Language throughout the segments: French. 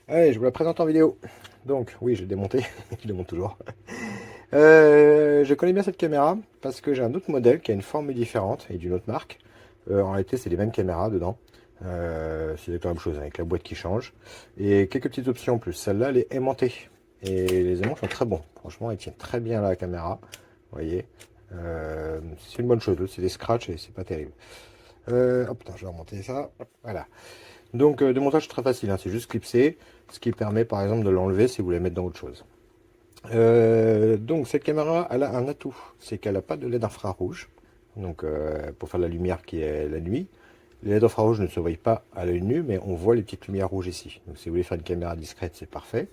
Allez, je vous la présente en vidéo. Donc, oui, j'ai démonté, je démonte toujours. Je connais bien cette caméra parce que j'ai un autre modèle qui a une forme différente et d'une autre marque. En réalité, c'est les mêmes caméras dedans. C'est la même chose avec la boîte qui change. Et quelques petites options en plus. Celle-là, elle est aimantée. Et les aimants sont très bons. Franchement, ils tiennent très bien la caméra. Vous voyez. C'est une bonne chose. C'est des scratchs et c'est pas terrible. Hop, putain, je vais remonter ça. Voilà. Donc, démontage très facile, hein, c'est juste clipser, ce qui permet par exemple de l'enlever si vous voulez mettre dans autre chose. Donc, cette caméra, elle a un atout, c'est qu'elle n'a pas de LED infrarouge, donc pour faire la lumière qui est la nuit. Les LED infrarouges ne se voient pas à l'œil nu, mais on voit les petites lumières rouges ici. Donc, si vous voulez faire une caméra discrète, c'est parfait.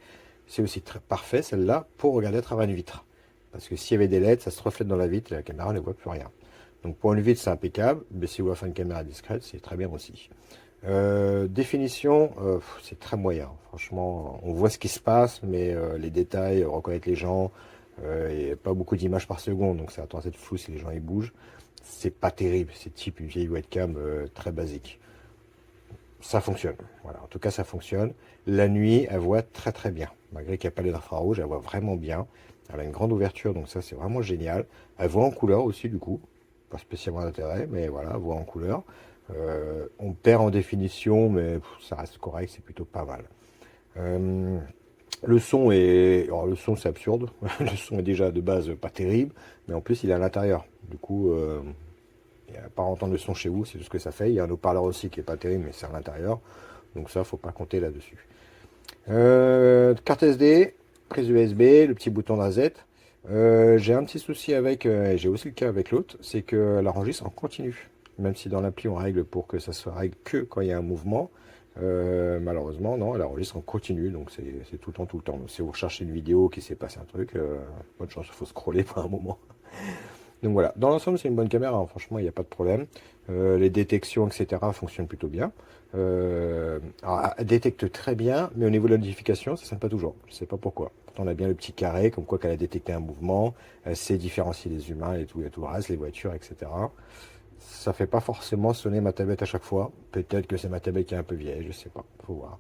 C'est aussi très parfait, celle-là, pour regarder à travers une vitre. Parce que s'il y avait des LED, ça se reflète dans la vitre et la caméra ne voit plus rien. Donc, pour une vitre, c'est impeccable, mais si vous voulez faire une caméra discrète, c'est très bien aussi. Définition, c'est très moyen. Franchement, on voit ce qui se passe, mais les détails, reconnaître les gens, et pas beaucoup d'images par seconde, donc ça a tendance à être flou si les gens ils bougent. C'est pas terrible, c'est type une vieille webcam très basique. Ça fonctionne, voilà. En tout cas, ça fonctionne. La nuit, elle voit très très bien. Malgré qu'il n'y a pas les infrarouges, elle voit vraiment bien. Elle a une grande ouverture, donc ça c'est vraiment génial. Elle voit en couleur aussi du coup, pas spécialement d'intérêt, mais voilà, elle voit en couleur. On perd en définition, mais ça reste correct, c'est plutôt pas mal. Euh, le son est, alors le son c'est absurde. Le son est déjà de base pas terrible, mais en plus il est à l'intérieur. Du coup, il n'y a pas à entendre le son chez vous, c'est tout ce que ça fait. Il y a un haut-parleur aussi qui est pas terrible, mais c'est à l'intérieur. Donc ça, faut pas compter là-dessus. Carte SD, prise USB, le petit bouton d'AZ. J'ai un petit souci avec, et j'ai aussi le cas avec l'autre, c'est que elle enregistre en continu. Même si dans l'appli on règle pour que ça se règle que quand il y a un mouvement, malheureusement non, elle enregistre en continu, donc c'est tout le temps, tout le temps. Donc, si vous recherchez une vidéo qui s'est passé un truc, bonne chance, il faut scroller pour un moment. Donc voilà, dans l'ensemble c'est une bonne caméra, hein. Franchement il n'y a pas de problème. Les détections etc. fonctionnent plutôt bien. Alors, elle détecte très bien, mais au niveau de la notification ça ne sonne pas toujours. Je ne sais pas pourquoi. Pourtant on a bien le petit carré, comme quoi qu'elle a détecté un mouvement, elle sait différencier les humains et tout le reste, les voitures etc. Ça fait pas forcément sonner ma tablette à chaque fois. Peut-être que c'est ma tablette qui est un peu vieille, je sais pas, faut voir.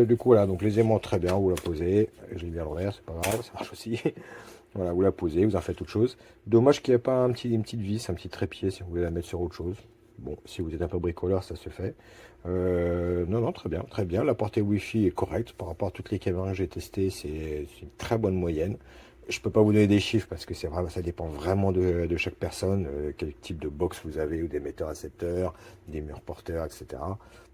Du coup voilà, donc les aimants très bien, vous la posez. Je l'ai mis à l'envers, c'est pas grave, ça marche aussi. Voilà, vous la posez, vous en faites autre chose. Dommage qu'il n'y ait pas une petite vis, un petit trépied si vous voulez la mettre sur autre chose. Bon, si vous êtes un peu bricoleur, ça se fait. Non, non, très bien, très bien. La portée Wi-Fi est correcte par rapport à toutes les caméras que j'ai testées. C'est une très bonne moyenne. Je peux pas vous donner des chiffres parce que c'est vraiment, ça dépend vraiment de chaque personne, quel type de box vous avez, ou d'émetteurs récepteurs, des murs porteurs, etc.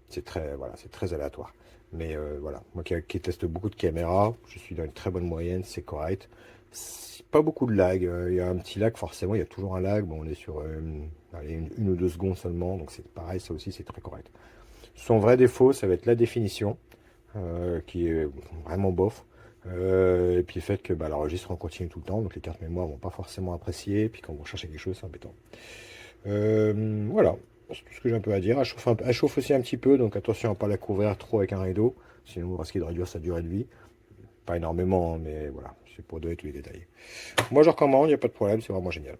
C'est très, voilà, c'est très aléatoire. Mais voilà, moi qui teste beaucoup de caméras, je suis dans une très bonne moyenne, c'est correct. Pas beaucoup de lag. Il y a un petit lag, forcément, il y a toujours un lag. Bon, on est sur allez, une ou deux secondes seulement, donc c'est pareil, ça aussi c'est très correct. Son vrai défaut, ça va être la définition, qui est vraiment bof. Et puis le fait que bah, l'enregistrement continue tout le temps, donc les cartes mémoire vont pas forcément apprécier, et puis quand vous recherchez quelque chose, c'est embêtant. Voilà, c'est tout ce que j'ai un peu à dire. Elle chauffe aussi un petit peu, donc attention à ne pas la couvrir trop avec un rideau, sinon vous risquez de réduire sa durée de vie. Pas énormément, hein, mais voilà, c'est pour donner tous les détails. Moi, je recommande, il n'y a pas de problème, c'est vraiment génial.